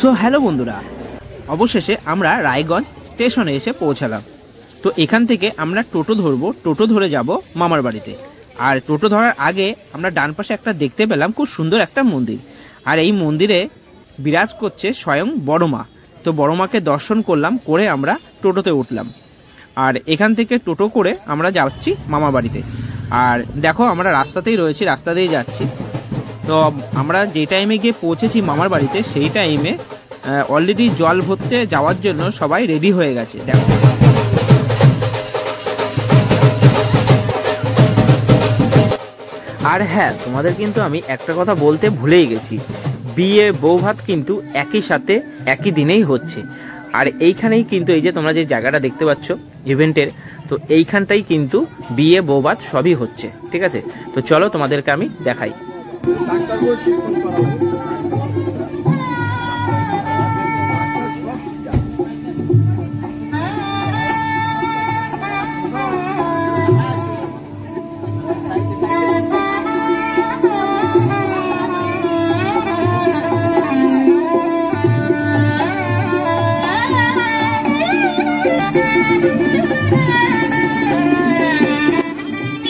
So hello বন্ধুরা, অবশেষে আমরা রায়গঞ্জ স্টেশনে এসে পৌঁছালাম। তো এখান থেকে আমরা টোটো ধরবো, টোটো ধরে যাব মামার বাড়িতে। আর টোটো ধরার আগে আমরা ডান পাশে একটা দেখতে পেলাম খুব সুন্দর একটা মন্দির, আর এই মন্দিরে বিরাজ করছে স্বয়ং বড় মা। তো বড় মাকে দর্শন করলাম, করে আমরা টোটোতে উঠলাম। আর এখান থেকে টোটো করে আমরা যাচ্ছি মামা বাড়িতে। আর দেখো আমরা রাস্তাতেই রয়েছি, রাস্তা দিয়ে যাচ্ছি। তো আমরা যে টাইমে গিয়ে পৌঁছেছি মামার বাড়িতে, সেই টাইমে অলরেডি জল ভরতে যাওয়ার জন্য সবাই রেডি হয়ে গেছে। দেখো আর হ্যাঁ, তোমাদের কিন্তু আমি একটা কথা বলতে ভুলেই গেছি, বিয়ে বউ ভাত কিন্তু একই সাথে একই দিনেই হচ্ছে। আর এইখানেই কিন্তু এই যে তোমরা যে জায়গাটা দেখতে পাচ্ছ ইভেন্টের, তো এইখানটাই কিন্তু বিয়ে বউ ভাত সবই হচ্ছে। ঠিক আছে, তো চলো তোমাদেরকে আমি দেখাই।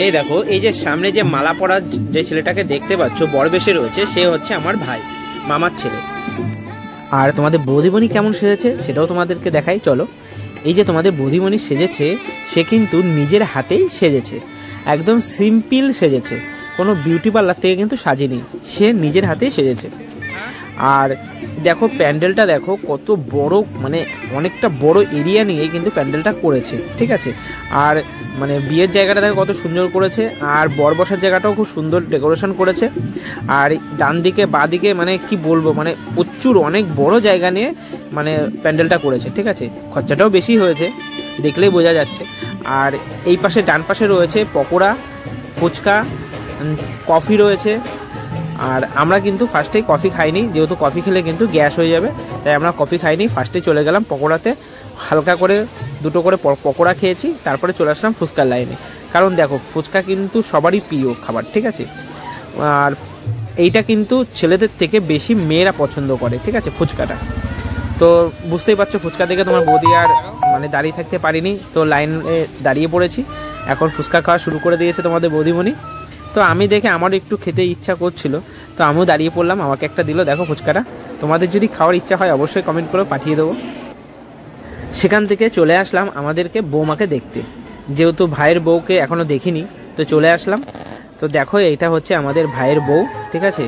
এই দেখো, এই যে সামনে যে মালা পরা যে ছেলেটাকে দেখতে পাচ্ছ বরবেশে রয়েছে, সে হচ্ছে আমার ভাই, মামার ছেলে। আর তোমাদের বৌদিমণি কেমন সেজেছে সেটাও তোমাদেরকে দেখাই, চলো। এই যে তোমাদের বৌদিমণি সেজেছে, সে কিন্তু নিজের হাতেই সেজেছে, একদম সিম্পল সেজেছে, কোনো বিউটি পার্লার থেকে কিন্তু সাজেনি, সে নিজের হাতেই সেজেছে। আর দেখো প্যান্ডেলটা দেখো কত বড়, মানে অনেকটা বড় এরিয়া নিয়ে কিন্তু প্যান্ডেলটা করেছে। ঠিক আছে, আর মানে বিয়ের জায়গাটা দেখো কত সুন্দর করেছে, আর বর বসার জায়গাটাও খুব সুন্দর ডেকোরেশন করেছে। আর ডান দিকে বা দিকে মানে কি বলবো, মানে প্রচুর অনেক বড় জায়গা নিয়ে মানে প্যান্ডেলটা করেছে। ঠিক আছে, খরচাটাও বেশি হয়েছে, দেখলেই বোঝা যাচ্ছে। আর এই পাশে ডান পাশে রয়েছে পকোড়া, ফুচকা, কফি রয়েছে। আর আমরা কিন্তু ফার্স্টেই কফি খাইনি, যেহেতু কফি খেলে কিন্তু গ্যাস হয়ে যাবে, তাই আমরা কফি খাইনি, ফার্স্টে চলে গেলাম পকোড়াতে। হালকা করে দুটো করে পকোড়া খেয়েছি, তারপরে চলে আসলাম ফুচকার লাইনে। কারণ দেখো ফুচকা কিন্তু সবারই প্রিয় খাবার। ঠিক আছে, আর এইটা কিন্তু ছেলেদের থেকে বেশি মেয়েরা পছন্দ করে। ঠিক আছে, ফুচকাটা তো বুঝতেই পারছো, ফুচকা দেখে তোমার বৌদি আর মানে দাঁড়িয়ে থাকতে পারিনি, তো লাইনে দাঁড়িয়ে পড়েছি। এখন ফুচকা খাওয়া শুরু করে দিয়েছে তোমাদের বৌদিমণি। তো আমি দেখে আমারও একটু খেতে ইচ্ছা করছিল, তো আমিও দাঁড়িয়ে পড়লাম, আমাকে একটা দিল। দেখো ফুচকাটা, তোমাদের যদি খাওয়ার ইচ্ছা হয় অবশ্যই কমেন্ট করে পাঠিয়ে দেবো। সেখান থেকে চলে আসলাম আমাদেরকে বৌমাকে দেখতে, যেহেতু ভাইয়ের বউকে এখনও দেখিনি, তো চলে আসলাম। তো দেখো এইটা হচ্ছে আমাদের ভাইয়ের বউ। ঠিক আছে,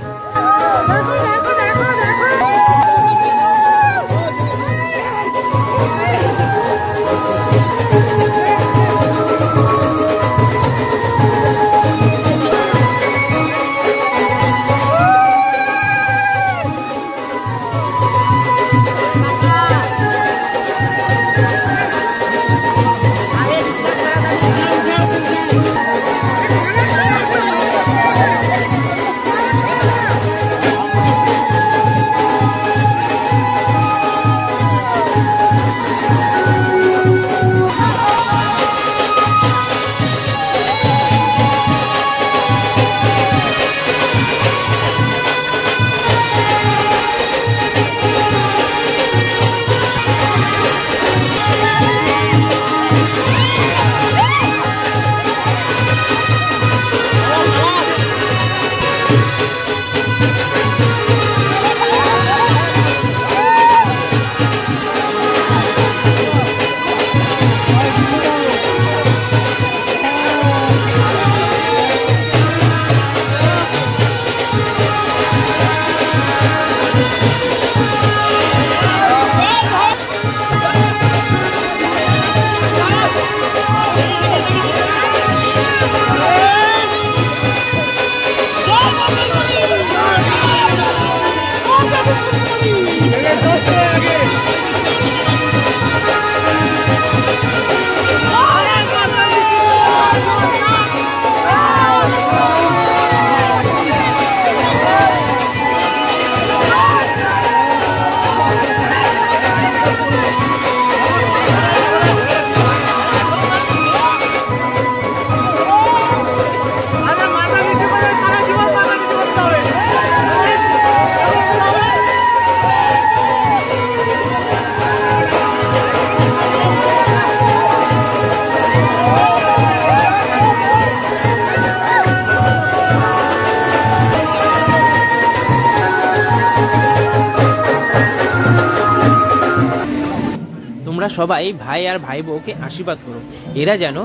তোমরা সবাই ভাই আর ভাই বউকে আশীর্বাদ করো, এরা যেন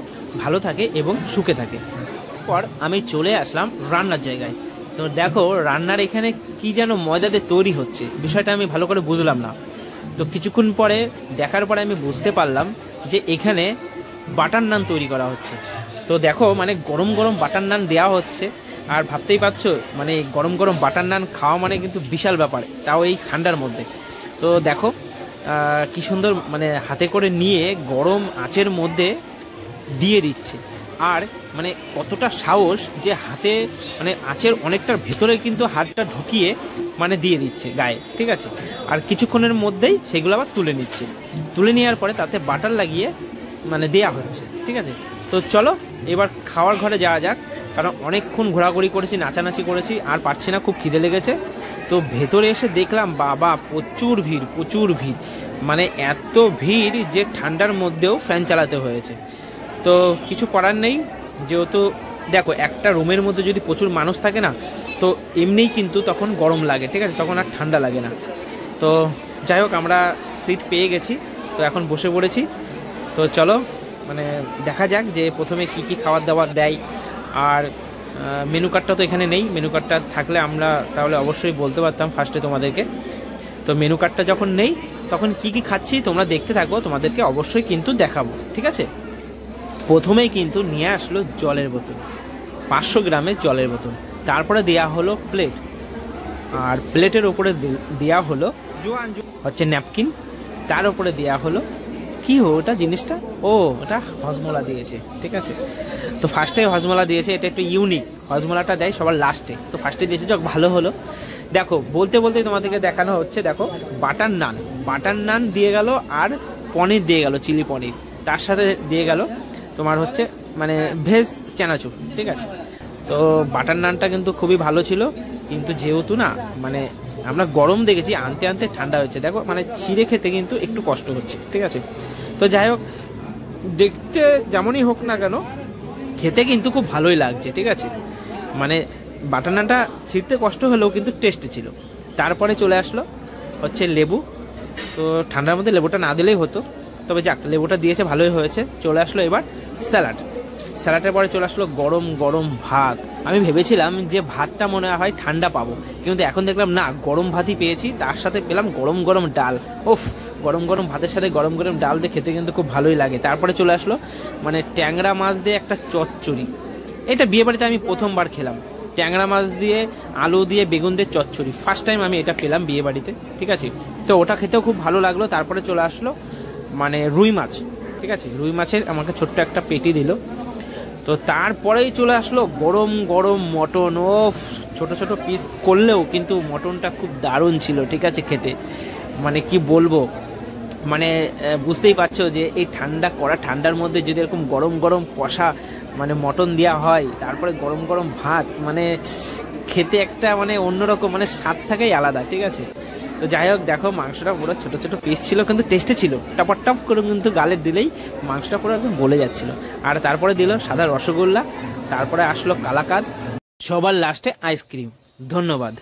ভালো থাকে এবং সুখে থাকে। পর আমি চলে আসলাম রান্নার জায়গায়। তো দেখো রান্নার এখানে কি যেন ময়দাতে তৈরি হচ্ছে, বিষয়টা আমি ভালো করে বুঝলাম না। তো কিছুক্ষণ পরে দেখার পরে আমি বুঝতে পারলাম যে এখানে বাটার নান তৈরি করা হচ্ছে। তো দেখো মানে গরম গরম বাটার নান দেওয়া হচ্ছে, আর ভাবতেই পারছো মানে গরম গরম বাটার নান খাওয়া মানে কিন্তু বিশাল ব্যাপার, তাও এই ঠান্ডার মধ্যে। তো দেখো কি সুন্দর মানে হাতে করে নিয়ে গরম আঁচের মধ্যে দিয়ে দিচ্ছে, আর মানে কতটা সাহস যে হাতে মানে আঁচের অনেকটার ভেতরে কিন্তু হাতটা ঢুকিয়ে মানে দিয়ে দিচ্ছে গায়ে, ঠিক আছে। আর কিছুক্ষণের মধ্যেই সেগুলো আবার তুলে নিচ্ছে, তুলে নেওয়ার পরে তাতে বাটার লাগিয়ে মানে দেয়া হচ্ছে, ঠিক আছে। তো চলো এবার খাওয়ার ঘরে যাওয়া যাক, কারণ অনেকক্ষণ ঘোরাঘুরি করেছি, নাচানাচি করেছি, আর পারছি না, খুব খিদে লেগেছে। তো ভেতরে এসে দেখলাম বাবা প্রচুর ভিড়, প্রচুর ভিড়, মানে এত ভিড় যে ঠান্ডার মধ্যেও ফ্যান চালাতে হয়েছে। তো কিছু করার নেই, যেহেতু দেখো একটা রুমের মধ্যে যদি প্রচুর মানুষ থাকে না, তো এমনিই কিন্তু তখন গরম লাগে, ঠিক আছে, তখন আর ঠান্ডা লাগে না। তো যাই হোক আমরা সিট পেয়ে গেছি, তো এখন বসে পড়েছি। তো চলো মানে দেখা যাক যে প্রথমে কি কি খাবার দাবার দেয়। আর মেনু কার্ডটা তো এখানে নেই, মেনু কার্ডটা থাকলে আমরা তাহলে অবশ্যই বলতে পারতাম ফার্স্টে তোমাদেরকে। তো মেনু কার্ডটা যখন নেই তখন কি কি খাচ্ছি তোমরা দেখতে থাকো, তোমাদেরকে অবশ্যই কিন্তু দেখাবো, ঠিক আছে। প্রথমেই কিন্তু নিয়ে আসলো জলের বোতল, 500 গ্রামের জলের বোতল, তারপরে দেয়া হলো প্লেট, আর প্লেটের ওপরে দেয়া হলো হচ্ছে ন্যাপকিন, তার উপরে দেয়া হলো কি ওটা জিনিসটা, ও ওটা হজমলা দিয়েছে, ঠিক আছে। তো ফার্স্টে হজমলা দিয়েছে, এটা একটু ইউনিক, হজমলাটা দেয় সবার লাস্টে, তো ফার্স্টে দিয়েছে, যাক ভালো হলো। দেখো বলতে বলতে তোমাদেরকে দেখানো হচ্ছে, দেখো বাটার নান, বাটার নান দিয়ে গেল, আর পনির দিয়ে গেল, চিলি পনির, তার সাথে দিয়ে গেল তোমার হচ্ছে মানে ভেজ চানাচুর, ঠিক আছে। তো বাটার নানটা কিন্তু খুবই ভালো ছিল, কিন্তু যেহেতু না মানে আমরা গরম দেখেছি, আনতে আনতে ঠান্ডা হয়েছে, দেখো মানে ছিঁড়ে খেতে কিন্তু একটু কষ্ট হচ্ছে, ঠিক আছে। তো যাই হোক দেখতে যেমনই হোক না কেন খেতে কিন্তু খুব ভালোই লাগছে, ঠিক আছে। মানে বাটার নানটা ছিঁড়তে কষ্ট হলেও কিন্তু টেস্টি ছিল। তারপরে চলে আসলো হচ্ছে লেবু, তো ঠান্ডার মধ্যে লেবুটা না দিলেই হতো, তবে যাক লেবুটা দিয়েছে, ভালোই হয়েছে। চলে আসলো এবার স্যালাড, স্যালাডের পরে চলে আসলো গরম গরম ভাত। আমি ভেবেছিলাম যে ভাতটা মনে হয় ঠান্ডা পাবো, কিন্তু এখন দেখলাম না, গরম ভাতই পেয়েছি, তার সাথে পেলাম গরম গরম ডাল। ওফ, গরম গরম ভাতের সাথে গরম গরম ডাল দিয়ে খেতে কিন্তু খুব ভালোই লাগে। তারপরে চলে আসলো মানে ট্যাংরা মাছ দিয়ে একটা চচ্চড়ি, এটা বিয়ে বাড়িতে আমি প্রথমবার খেলাম, ট্যাংরা মাছ দিয়ে আলু দিয়ে বেগুন দিয়ে চচ্চড়ি, ফার্স্ট টাইম আমি এটা পেলাম বিয়ে বাড়িতে, ঠিক আছে। তো ওটা খেতেও খুব ভালো লাগলো। তারপরে চলে আসলো মানে রুই মাছ, ঠিক আছে, রুই মাছের আমাকে ছোট্ট একটা পেটি দিল। তো তারপরেই চলে আসলো গরম গরম মটন, ও ছোট ছোট পিস করলেও কিন্তু মটনটা খুব দারুণ ছিল, ঠিক আছে খেতে, মানে কি বলবো, মানে বুঝতেই পারছো যে এই ঠান্ডার মধ্যে যদি এরকম গরম গরম কষা মানে মটন দেওয়া হয়, তারপরে গরম গরম ভাত, মানে খেতে একটা মানে অন্যরকম মানে স্বাদটাই আলাদা, ঠিক আছে। তো যাই হোক দেখো মাংসটা পুরো ছোট ছোট পিস ছিল, কিন্তু টেস্টে ছিল, টপ করে কিন্তু গালে দিলেই মাংসটা পুরো একদম গলে যাচ্ছিল। আর তারপরে দিল সাদা রসগোল্লা, তারপরে আসলো কালাকাঁদ, সবার লাস্টে আইসক্রিম। ধন্যবাদ।